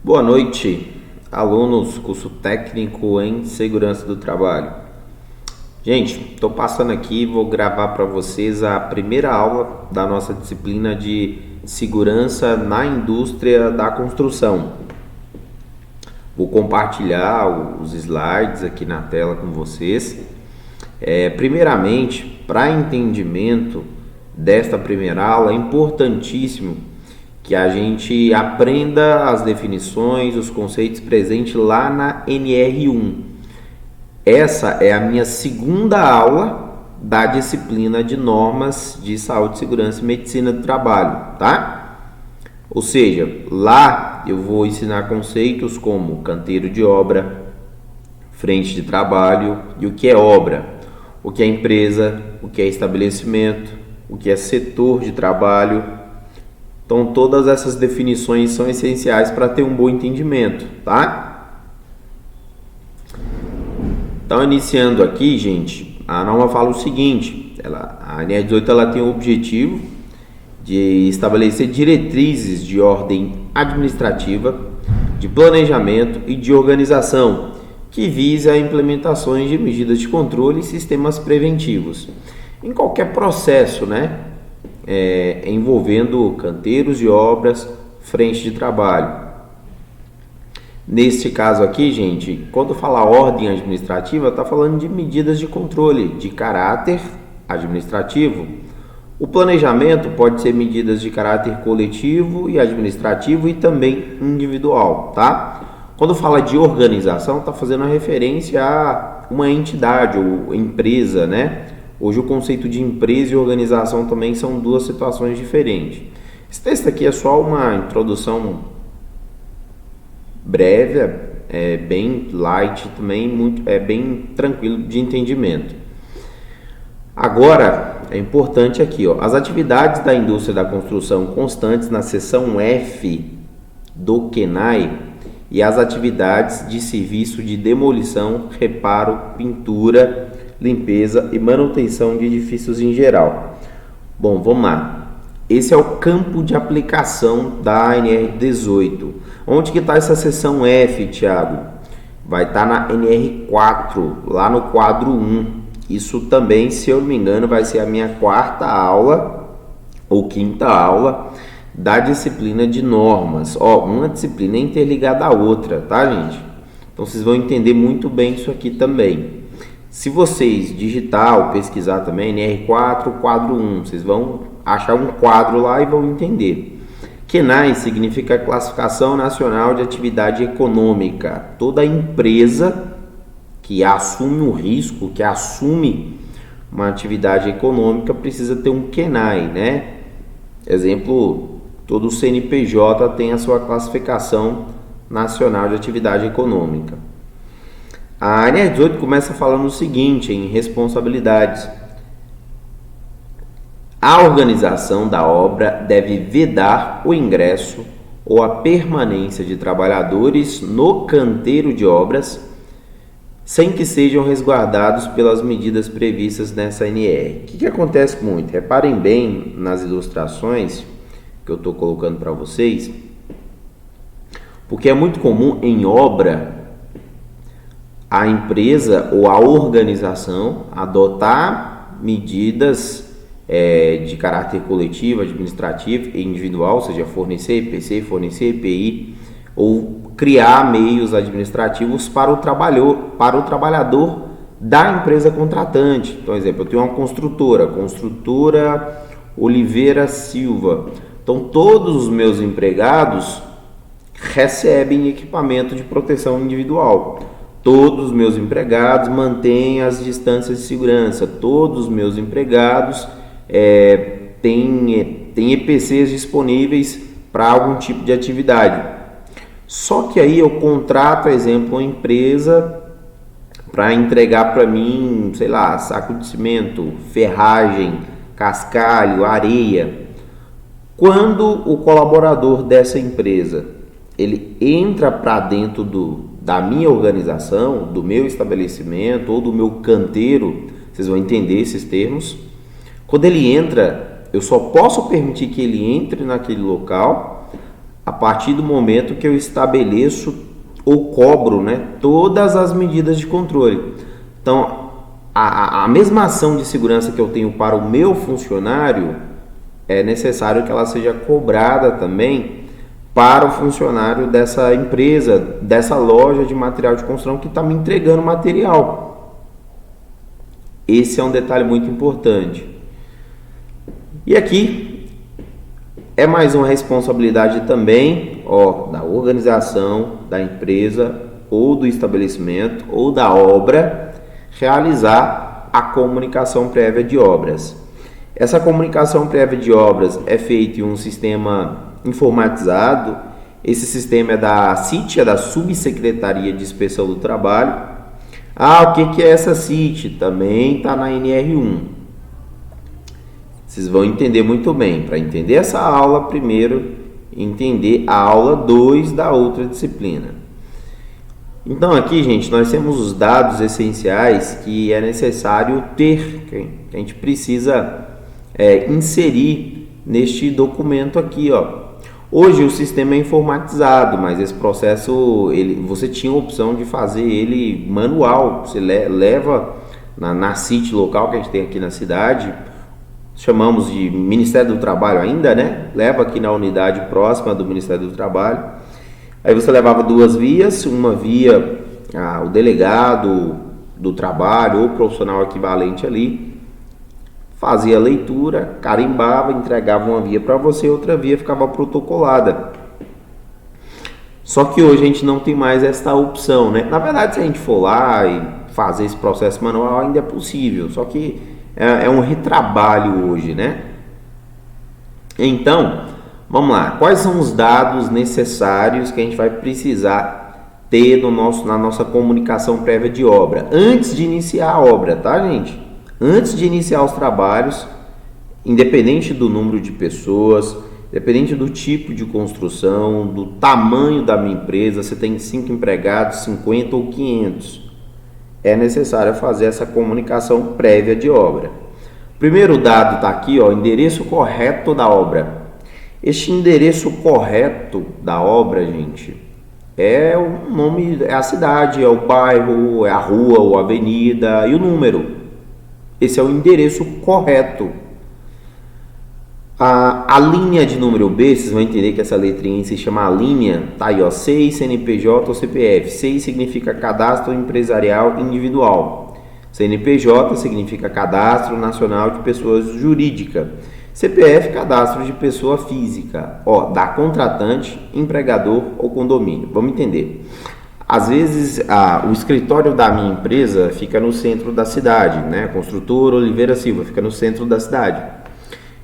Boa noite, alunos, curso técnico em segurança do trabalho. Gente, estou passando aqui, vou gravar para vocês a primeira aula da nossa disciplina de segurança na indústria da construção. Vou compartilhar os slides aqui na tela com vocês. Primeiramente, para entendimento desta primeira aula, é importantíssimo que a gente aprenda as definições, os conceitos presentes lá na NR1. Essa é a minha segunda aula da disciplina de normas de saúde, segurança e medicina do trabalho, tá? Ou seja, lá eu vou ensinar conceitos como canteiro de obra, frente de trabalho e o que é obra, o que é empresa, o que é estabelecimento, o que é setor de trabalho. Então, todas essas definições são essenciais para ter um bom entendimento, tá? Então, iniciando aqui, gente, a norma fala o seguinte, a NR18 ela tem o objetivo de estabelecer diretrizes de ordem administrativa, de planejamento e de organização, que visa a implementação de medidas de controle e sistemas preventivos em qualquer processo, né? Envolvendo canteiros de obras, frente de trabalho. Neste caso aqui, gente, quando fala ordem administrativa, está falando de medidas de controle de caráter administrativo. O planejamento pode ser medidas de caráter coletivo e administrativo e também individual, tá? Quando fala de organização, está fazendo a referência a uma entidade ou empresa, né? Hoje o conceito de empresa e organização também são duas situações diferentes. Esse texto aqui é só uma introdução breve, bem light também, bem tranquilo de entendimento. Agora, é importante aqui, as atividades da indústria da construção constantes na seção F do QNAE e as atividades de serviço de demolição, reparo, pintura, limpeza e manutenção de edifícios em geral. Bom, vamos lá. Esse é o campo de aplicação da NR18. Onde que está essa seção F, Thiago? Vai estar na NR4, lá no quadro 1. Isso também, se eu não me engano, vai ser a minha quarta aula ou quinta aula da disciplina de normas. Uma disciplina é interligada à outra, tá, gente? Então, vocês vão entender muito bem isso aqui também. Se vocês digitar ou pesquisar também NR4, quadro 1, vocês vão achar um quadro lá e vão entender. QNAE significa Classificação Nacional de Atividade Econômica. Toda empresa que assume um risco, que assume uma atividade econômica, precisa ter um QNAE, né? Exemplo, todo CNPJ tem a sua Classificação Nacional de Atividade Econômica. A NR18 começa falando o seguinte, em responsabilidades. A organização da obra deve vedar o ingresso ou a permanência de trabalhadores no canteiro de obras sem que sejam resguardados pelas medidas previstas nessa NR. O que acontece muito? Reparem bem nas ilustrações que eu estou colocando para vocês, porque é muito comum em obra a empresa ou a organização adotar medidas de caráter coletivo, administrativo e individual, ou seja, fornecer EPC, fornecer EPI, ou criar meios administrativos para o trabalhador da empresa contratante. Então, exemplo, eu tenho uma construtora Oliveira Silva. Então, todos os meus empregados recebem equipamento de proteção individual. Todos os meus empregados mantêm as distâncias de segurança. Todos os meus empregados têm EPCs disponíveis para algum tipo de atividade. Só que aí eu contrato, por exemplo, uma empresa para entregar para mim, sei lá, saco de cimento, ferragem, cascalho, areia. Quando o colaborador dessa empresa ele entra para dentro da minha organização, do meu estabelecimento ou do meu canteiro, vocês vão entender esses termos. Quando ele entra, eu só posso permitir que ele entre naquele local a partir do momento que eu estabeleço ou cobro, né, todas as medidas de controle. Então, a mesma ação de segurança que eu tenho para o meu funcionário, é necessário que ela seja cobrada também para o funcionário dessa empresa, dessa loja de material de construção que está me entregando material. Esse é um detalhe muito importante. E aqui é mais uma responsabilidade também, da organização, da empresa ou do estabelecimento ou da obra realizar a comunicação prévia de obras. Essa comunicação prévia de obras é feita em um sistema informatizado. Esse sistema é da CIT, é da Subsecretaria de Inspeção do Trabalho. O que é essa CIT? Também está na NR1. Vocês vão entender muito bem. Para entender essa aula, primeiro entender a aula 2 da outra disciplina. Então aqui, gente, nós temos os dados essenciais que é necessário ter, que a gente precisa inserir neste documento aqui, Hoje o sistema é informatizado, mas esse processo, você tinha a opção de fazer ele manual. Você leva na CIT local que a gente tem aqui na cidade, chamamos de Ministério do Trabalho ainda, né? Leva aqui na unidade próxima do Ministério do Trabalho. Aí você levava 2 vias, uma via o delegado do trabalho ou profissional equivalente ali, fazia a leitura, carimbava, entregava uma via para você, outra via ficava protocolada. Só que hoje a gente não tem mais essa opção, né? Na verdade, se a gente for lá e fazer esse processo manual, ainda é possível, só que é um retrabalho hoje, né? Então, vamos lá. Quais são os dados necessários que a gente vai precisar ter na nossa comunicação prévia de obra? Antes de iniciar a obra, tá, gente? Antes de iniciar os trabalhos, independente do número de pessoas, independente do tipo de construção, do tamanho da minha empresa, você tem 5 empregados, 50 ou 500, é necessário fazer essa comunicação prévia de obra. Primeiro dado está aqui, endereço correto da obra. Este endereço correto da obra, gente, é o nome, é a cidade, é o bairro, é a rua ou avenida e o número. Esse é o endereço correto. A linha de número B, vocês vão entender que essa letrinha se chama linha, tá aí, CEI, CNPJ ou CPF. CEI significa Cadastro Empresarial Individual. CNPJ significa Cadastro Nacional de Pessoas Jurídicas. CPF, cadastro de pessoa física, da contratante, empregador ou condomínio. Vamos entender. Às vezes, o escritório da minha empresa fica no centro da cidade, né? Construtora Oliveira Silva, fica no centro da cidade.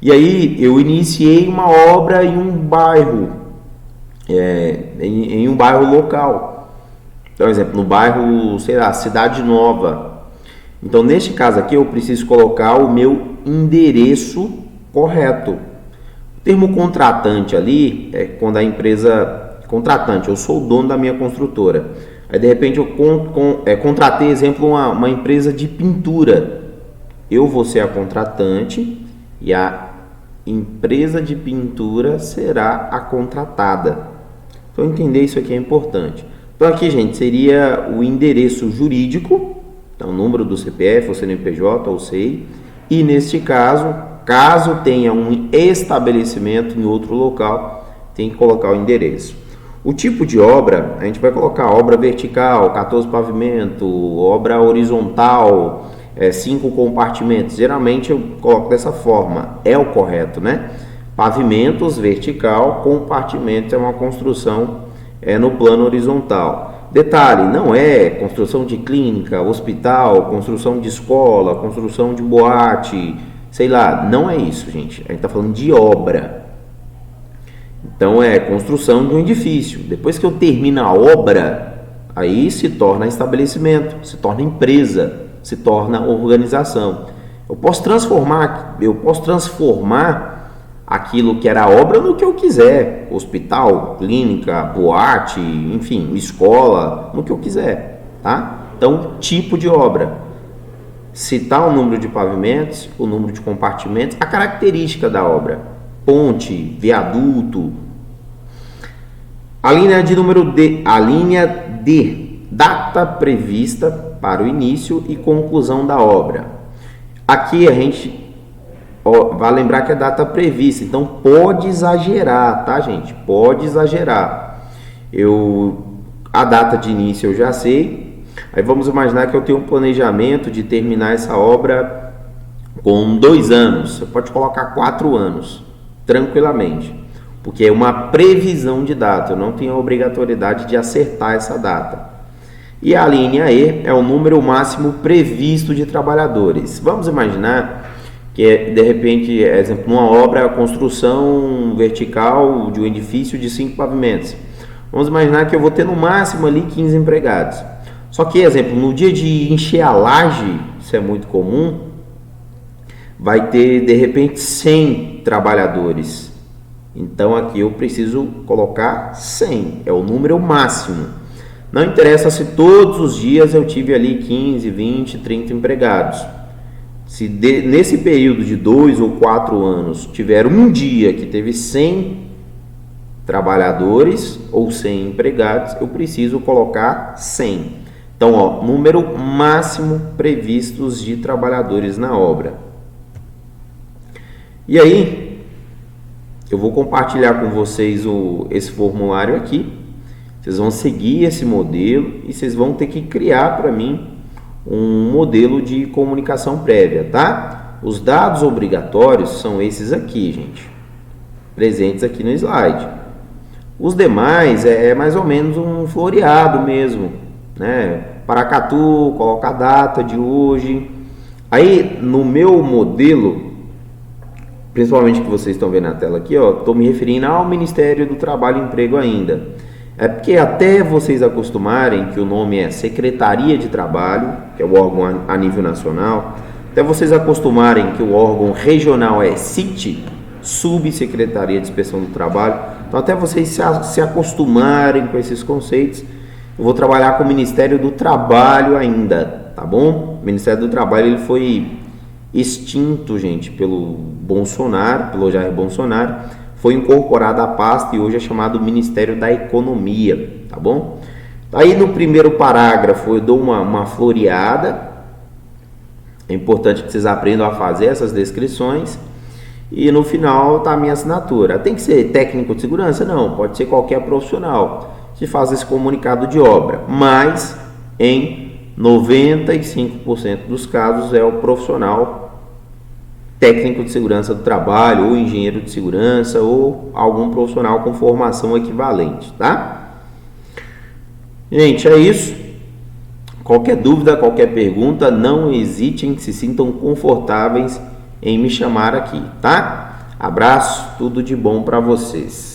E aí, eu iniciei uma obra em um bairro, em um bairro local. Então, exemplo, no bairro, Cidade Nova. Então, neste caso aqui, eu preciso colocar o meu endereço correto. O termo contratante ali é quando a empresa contratante, eu sou o dono da minha construtora. Aí de repente eu contratei, exemplo, uma empresa de pintura. Eu vou ser a contratante e a empresa de pintura será a contratada. Então entender isso aqui é importante. Então aqui, gente, seria o endereço jurídico, então o número do CPF, ou CNPJ, ou SEI, e neste caso tenha um estabelecimento em outro local, tem que colocar o endereço. O tipo de obra, a gente vai colocar obra vertical, 14 pavimento, obra horizontal, 5 compartimentos. Geralmente eu coloco dessa forma, é o correto, né? Pavimentos, vertical, compartimentos é uma construção no plano horizontal. Detalhe, não é construção de clínica, hospital, construção de escola, construção de boate, sei lá, não é isso, gente. A gente está falando de obra. Então é construção de um edifício. Depois que eu termino a obra, aí se torna estabelecimento, se torna empresa, se torna organização. Eu posso transformar aquilo que era obra no que eu quiser. Hospital, clínica, boate, enfim, escola, no que eu quiser, tá? Então, tipo de obra. Citar o número de pavimentos, o número de compartimentos, a característica da obra. Ponte, viaduto. A linha de número D, a linha D, data prevista para o início e conclusão da obra. Aqui a gente vai lembrar que é data prevista, então pode exagerar, tá, gente? Pode exagerar. A data de início eu já sei. Aí vamos imaginar que eu tenho um planejamento de terminar essa obra com 2 anos. Você pode colocar 4 anos, tranquilamente, porque é uma previsão de data. Eu não tenho a obrigatoriedade de acertar essa data. E a linha E é o número máximo previsto de trabalhadores. Vamos imaginar que, de repente, exemplo, numa obra, a construção vertical de um edifício de 5 pavimentos. Vamos imaginar que eu vou ter no máximo ali 15 empregados. Só que, exemplo, no dia de encher a laje, isso é muito comum, vai ter, de repente, 100 trabalhadores. Então, aqui eu preciso colocar 100, é o número máximo. Não interessa se todos os dias eu tive ali 15, 20, 30 empregados. Se nesse período de 2 ou 4 anos tiver um dia que teve 100 trabalhadores ou 100 empregados, eu preciso colocar 100. Então, número máximo previstos de trabalhadores na obra. E aí, eu vou compartilhar com vocês esse formulário aqui. Vocês vão seguir esse modelo e vocês vão ter que criar para mim um modelo de comunicação prévia, tá? Os dados obrigatórios são esses aqui, gente, presentes aqui no slide. Os demais é mais ou menos um floreado mesmo, né? Paracatu, coloca a data de hoje. Aí no meu modelo, principalmente que vocês estão vendo na tela aqui, estou me referindo ao Ministério do Trabalho e Emprego ainda. É porque até vocês acostumarem que o nome é Secretaria de Trabalho, que é o órgão a nível nacional, até vocês acostumarem que o órgão regional é CIT, Subsecretaria de Inspeção do Trabalho, então até vocês se acostumarem com esses conceitos, eu vou trabalhar com o Ministério do Trabalho ainda, tá bom? O Ministério do Trabalho ele foi extinto, gente, pelo Jair Bolsonaro, foi incorporado à pasta e hoje é chamado Ministério da Economia, tá bom? Aí no primeiro parágrafo eu dou uma floreada, é importante que vocês aprendam a fazer essas descrições, e no final tá a minha assinatura. Tem que ser técnico de segurança? Não, pode ser qualquer profissional que faz esse comunicado de obra, mas em 95% dos casos é o profissional técnico de segurança do trabalho, ou engenheiro de segurança, ou algum profissional com formação equivalente, tá? Gente, é isso. Qualquer dúvida, qualquer pergunta, não hesitem, se sintam confortáveis em me chamar aqui, tá? Abraço, tudo de bom para vocês.